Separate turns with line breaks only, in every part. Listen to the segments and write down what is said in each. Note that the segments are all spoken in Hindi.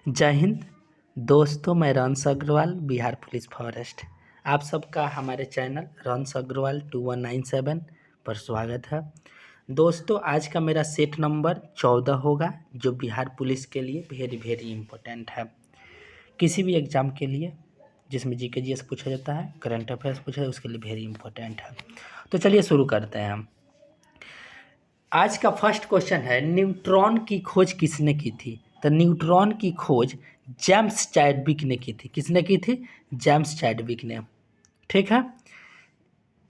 जय हिंद दोस्तों, मैं रंस अग्रवाल, बिहार पुलिस फॉरेस्ट। आप सबका हमारे चैनल रंस अग्रवाल 2197 पर स्वागत है। दोस्तों, आज का मेरा सेट नंबर 14 होगा, जो बिहार पुलिस के लिए वेरी वेरी इम्पोर्टेंट है। किसी भी एग्ज़ाम के लिए जिसमें जीके जीएस पूछा जाता है, करंट अफेयर्स पूछा जाता है, उसके लिए वेरी इम्पोर्टेंट है। तो चलिए शुरू करते हैं हम। आज का फर्स्ट क्वेश्चन है, न्यूट्रॉन की खोज किसने की थी? तो न्यूट्रॉन की खोज जेम्स चैडविक ने की थी। किसने की थी? जेम्स चैडविक ने। ठीक है।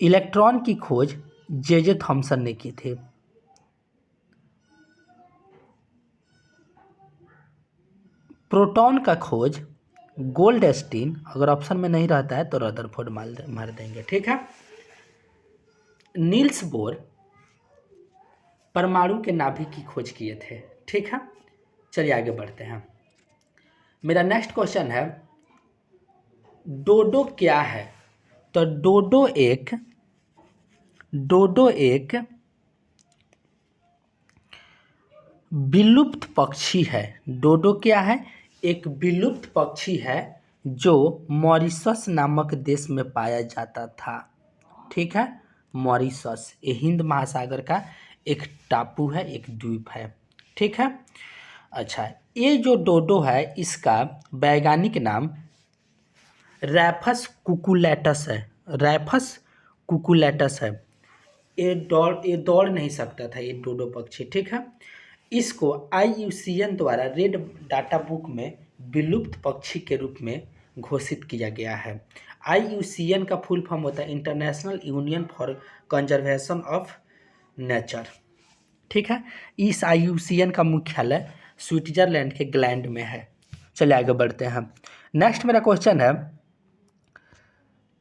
इलेक्ट्रॉन की खोज जे थॉमसन ने की थी। प्रोटॉन का खोज गोल्डस्टीन, अगर ऑप्शन में नहीं रहता है तो रदरफोर्ड मार देंगे। ठीक है। नील्स बोर परमाणु के नाभिक की खोज किए थे। ठीक है। चलिए आगे बढ़ते हैं। मेरा नेक्स्ट क्वेश्चन है, डोडो क्या है? तो डोडो एक विलुप्त पक्षी है। डोडो क्या है? एक विलुप्त पक्षी है जो मॉरिशस नामक देश में पाया जाता था। ठीक है। मॉरिशस ये हिंद महासागर का एक टापू है, एक द्वीप है। ठीक है। अच्छा, ये जो डोडो है इसका वैज्ञानिक नाम रैफस कुकुलेटस है। रैफस कुकुलेटस है। ये दौड़ नहीं सकता था, ये डोडो पक्षी। ठीक है। इसको IUCN द्वारा रेड डाटा बुक में विलुप्त पक्षी के रूप में घोषित किया गया है। IUCN का फुल फॉर्म होता है international union for conservation of nature. ठीक है। इस IUCN का मुख्यालय स्विट्जरलैंड के ग्लैंड में है। चलिए आगे बढ़ते हैं। नेक्स्ट मेरा क्वेश्चन है,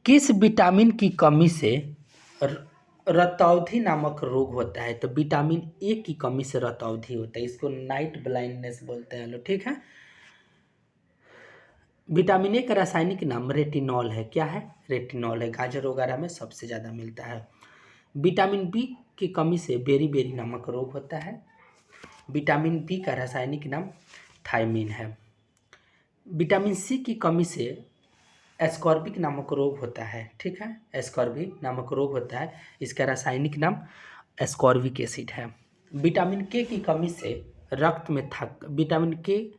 किस विटामिन की कमी से रतौंधी नामक रोग होता है? तो विटामिन ए की कमी से रतौंधी होता है, इसको नाइट ब्लाइंडनेस बोलते हैं लोग। ठीक है। विटामिन ए का रासायनिक नाम रेटिनॉल है। क्या है? रेटिनॉल है। गाजर वगैरह में सबसे ज़्यादा मिलता है। विटामिन बी की कमी से बेरी नामक रोग होता है। विटामिन बी का रासायनिक नाम थायमीन है। विटामिन सी की कमी से एस्कॉर्बिक नामक रोग होता है। ठीक है। एस्कॉर्बिक नामक रोग होता है, इसका रासायनिक नाम एस्कॉर्बिक एसिड है। विटामिन के की कमी से रक्त में थक विटामिन के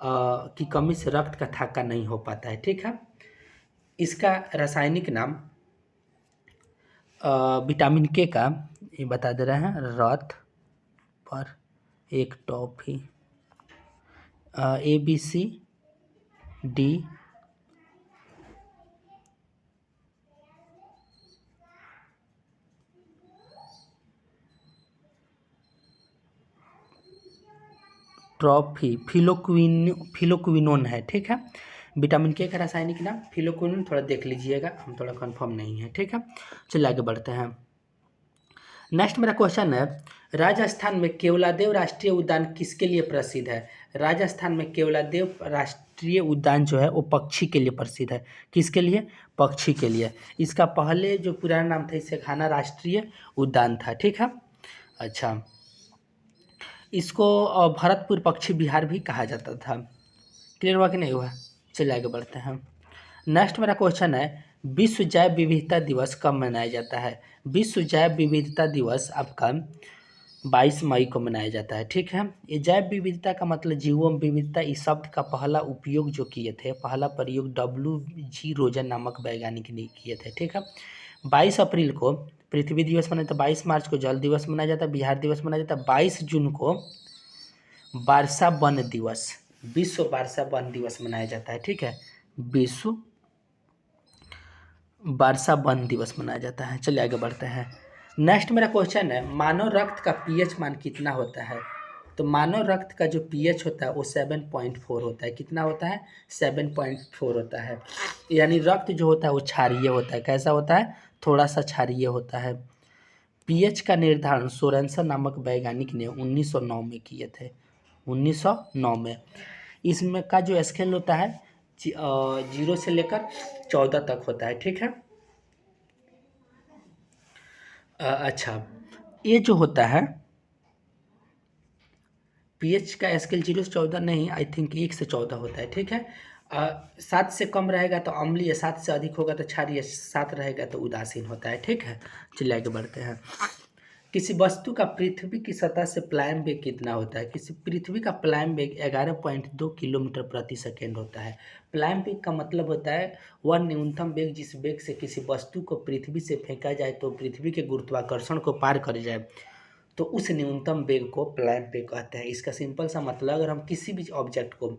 की कमी से रक्त का थक्का नहीं हो पाता है। ठीक है। इसका रासायनिक नाम विटामिन के का ये बता दे रहे हैं, रथ पर एक टॉफी ABCD ट्रॉफी फिलोक्विनोन है। ठीक है। विटामिन के का रासायनिक नाम फिलोक्विनोन, थोड़ा देख लीजिएगा, हम थोड़ा कंफर्म नहीं है। ठीक है। चलिए आगे बढ़ते हैं। नेक्स्ट मेरा क्वेश्चन है, राजस्थान में केवलादेव राष्ट्रीय उद्यान किसके लिए प्रसिद्ध है? राजस्थान में केवलादेव राष्ट्रीय उद्यान जो है वो पक्षी के लिए प्रसिद्ध है। किसके लिए? पक्षी के लिए। इसका पहले जो पुराना नाम था इसे घाना राष्ट्रीय उद्यान था। ठीक है। अच्छा, इसको भरतपुर पक्षी विहार भी कहा जाता था। क्लियर हुआ कि नहीं हुआ? चलिए आगे बढ़ते हैं। नेक्स्ट मेरा क्वेश्चन है, विश्व जैव विविधता दिवस कब मनाया जाता है? विश्व जैव विविधता दिवस आपका 22 मई को मनाया जाता है। ठीक है। ये जैव विविधता का मतलब जीव विविधता, इस शब्द का पहला उपयोग जो किए थे, पहला प्रयोग WG रोजन नामक वैज्ञानिक ने किए थे। ठीक है। 22 अप्रैल को पृथ्वी दिवस मनाया जाता है, 22 मार्च को जल दिवस मनाया जाता है, बिहार दिवस मनाया जाता है, 22 जून को वर्षा वन दिवस, विश्व वर्षा वन दिवस मनाया जाता है। ठीक है। विश्व वर्षा वन दिवस मनाया जाता है। चलिए आगे बढ़ते हैं। नेक्स्ट मेरा क्वेश्चन है, मानव रक्त का पीएच मान कितना होता है? तो मानव रक्त का जो पीएच होता है वो 7.4 होता है। कितना होता है? 7.4 होता है। यानी रक्त जो होता है वो क्षारीय होता है। कैसा होता है? थोड़ा सा क्षारीय होता है। पीएच का निर्धारण सोरेनसन नामक वैज्ञानिक ने 1909 में किए थे। 1909 में। इसमें का जो स्केल होता है 0 से लेकर 14 तक होता है। ठीक है। अच्छा, ये जो होता है पीएच का स्केल 0 से 14 नहीं, आई थिंक 1 से 14 होता है, ठीक है। 7 से कम रहेगा तो अम्लीय, 7 से अधिक होगा तो क्षारीय, 7 रहेगा तो उदासीन होता है, ठीक है। चलिए आगे बढ़ते हैं। किसी वस्तु का पृथ्वी की सतह से पलायन वेग कितना होता है? किसी पृथ्वी का पलायन वेग 11.2 किलोमीटर प्रति सेकेंड होता है। पलायन वेग का मतलब होता है वह न्यूनतम वेग जिस वेग से किसी वस्तु को पृथ्वी से फेंका जाए तो पृथ्वी के गुरुत्वाकर्षण को पार कर जाए, तो उस न्यूनतम वेग को पलायन वेग कहते हैं। इसका सिंपल सा मतलब, अगर हम किसी भी ऑब्जेक्ट को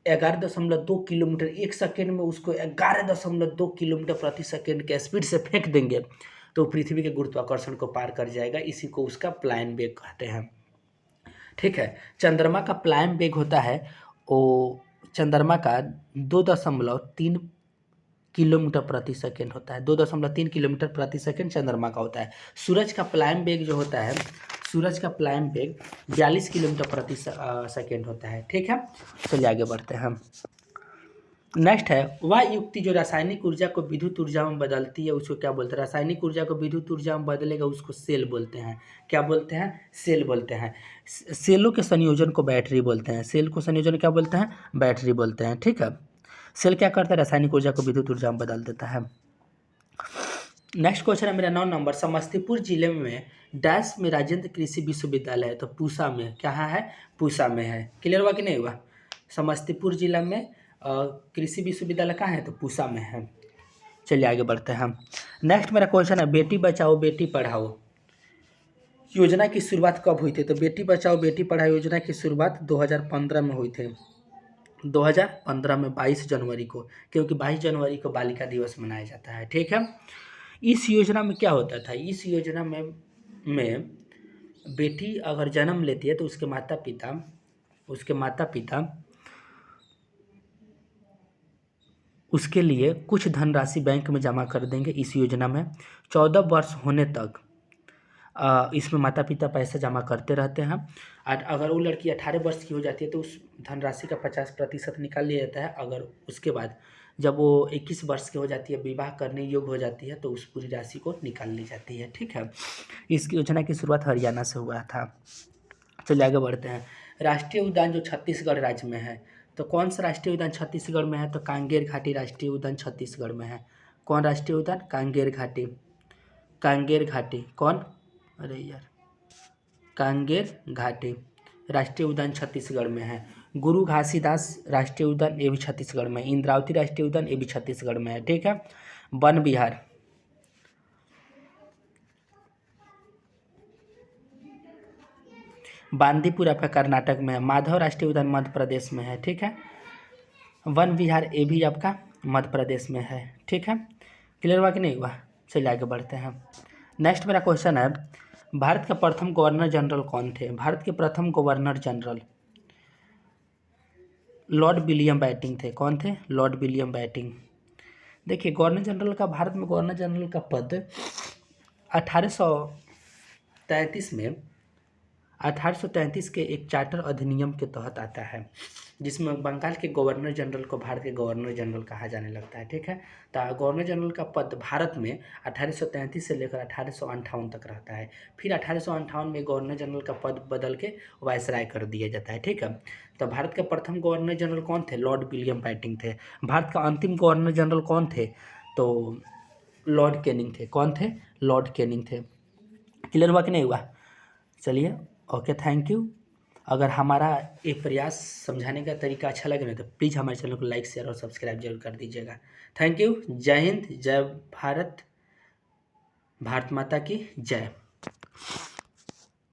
11.2 किलोमीटर एक सेकेंड में उसको 11.2 किलोमीटर प्रति सेकेंड के स्पीड से फेंक देंगे तो पृथ्वी के गुरुत्वाकर्षण को पार कर जाएगा, इसी को उसका पलायन वेग कहते हैं, ठीक है। चंद्रमा का पलायन वेग होता है वो चंद्रमा का 2.3 किलोमीटर प्रति सेकेंड होता है। 2.3 किलोमीटर प्रति सेकेंड चंद्रमा का होता है। सूरज का पलायन वेग जो होता है, सूरज का पलायन वेग 42 किलोमीटर प्रति सेकेंड होता है, ठीक है। चलिए आगे बढ़ते हैं। नेक्स्ट है वह युक्ति जो रासायनिक ऊर्जा को विद्युत ऊर्जा में बदलती है उसको क्या बोलते हैं? रासायनिक ऊर्जा को विद्युत ऊर्जा में बदलेगा उसको सेल बोलते हैं। क्या बोलते हैं? सेल बोलते हैं। सेलों के संयोजन को बैटरी बोलते हैं। सेल को संयोजन क्या बोलते हैं? बैटरी बोलते हैं, ठीक है। सेल क्या करता है? रासायनिक ऊर्जा को विद्युत ऊर्जा में बदल देता है। नेक्स्ट क्वेश्चन है मेरा 9 नंबर। समस्तीपुर जिले में डैश में राजेंद्र कृषि विश्वविद्यालय है, तो पूसा में, कहाँ है? पूसा में है। क्लियर हुआ कि नहीं हुआ? समस्तीपुर जिला में कृषि विश्वविद्यालय कहाँ है? तो पूसा में है। चलिए आगे बढ़ते हैं। नेक्स्ट मेरा क्वेश्चन है बेटी बचाओ बेटी पढ़ाओ योजना की शुरुआत कब हुई थी? तो बेटी बचाओ बेटी पढ़ाओ योजना की शुरुआत 2015 में हुई थी। 2015 में 22 जनवरी को, क्योंकि 22 जनवरी को बालिका दिवस मनाया जाता है, ठीक है। इस योजना में क्या होता था? इस योजना में बेटी अगर जन्म लेती है तो उसके माता पिता उसके लिए कुछ धनराशि बैंक में जमा कर देंगे। इस योजना में 14 वर्ष होने तक इसमें माता पिता पैसा जमा करते रहते हैं। और अगर वो लड़की 18 वर्ष की हो जाती है तो उस धनराशि का 50% निकाल लिया जाता है। अगर उसके बाद जब वो 21 वर्ष की हो जाती है, विवाह करने योग्य हो जाती है, तो उस पूरी राशि को निकाल ली जाती है, ठीक है। इस योजना की शुरुआत हरियाणा से हुआ था। चलिए आगे बढ़ते हैं। राष्ट्रीय उद्यान जो छत्तीसगढ़ राज्य में है, तो कौन सा राष्ट्रीय उद्यान छत्तीसगढ़ में है? तो कांगेर घाटी राष्ट्रीय उद्यान छत्तीसगढ़ में है। कौन राष्ट्रीय उद्यान? कांगेर घाटी। कांगेर घाटी कौन? अरे यार, कांगेर घाटी राष्ट्रीय उद्यान छत्तीसगढ़ में है। गुरु घासीदास राष्ट्रीय उद्यान ये भी छत्तीसगढ़ में है। इंद्रावती राष्ट्रीय उद्यान ये भी छत्तीसगढ़ में है, ठीक है। वन विहार, बांदीपुर आपका कर्नाटक में है। माधव राष्ट्रीय उद्यान मध्य प्रदेश में है, ठीक है। वन विहार ये भी आपका मध्य प्रदेश में है, ठीक है। क्लियर हुआ कि नहीं हुआ? चलिए आगे बढ़ते हैं। नेक्स्ट मेरा क्वेश्चन है भारत के प्रथम गवर्नर जनरल कौन थे? भारत के प्रथम governor general Lord William Bentinck थे। कौन थे? Lord William Bentinck. देखिए गवर्नर जनरल का, भारत में गवर्नर जनरल का पद 1833 में 1833 के एक चार्टर अधिनियम के तहत आता है, जिसमें बंगाल के गवर्नर जनरल को भारत के गवर्नर जनरल कहा जाने लगता है, ठीक है। तो गवर्नर जनरल का पद भारत में 1833 से लेकर 1858 तक रहता है। फिर 1858 में गवर्नर जनरल का पद बदल के वायसराय कर दिया जाता है, ठीक है। तो भारत के प्रथम गवर्नर जनरल कौन थे? लॉर्ड विलियम बेंटिंक थे। भारत का अंतिम गवर्नर जनरल कौन थे? तो लॉर्ड कैनिंग थे। कौन थे? लॉर्ड कैनिंग थे। क्लियर हुआ कि नहीं हुआ? चलिए ओके, थैंक यू। अगर हमारा ये प्रयास समझाने का तरीका अच्छा लगे ना तो प्लीज़ हमारे चैनल को लाइक शेयर और सब्सक्राइब जरूर कर दीजिएगा। Thank you. जय हिंद, जय भारत, भारत माता की जय।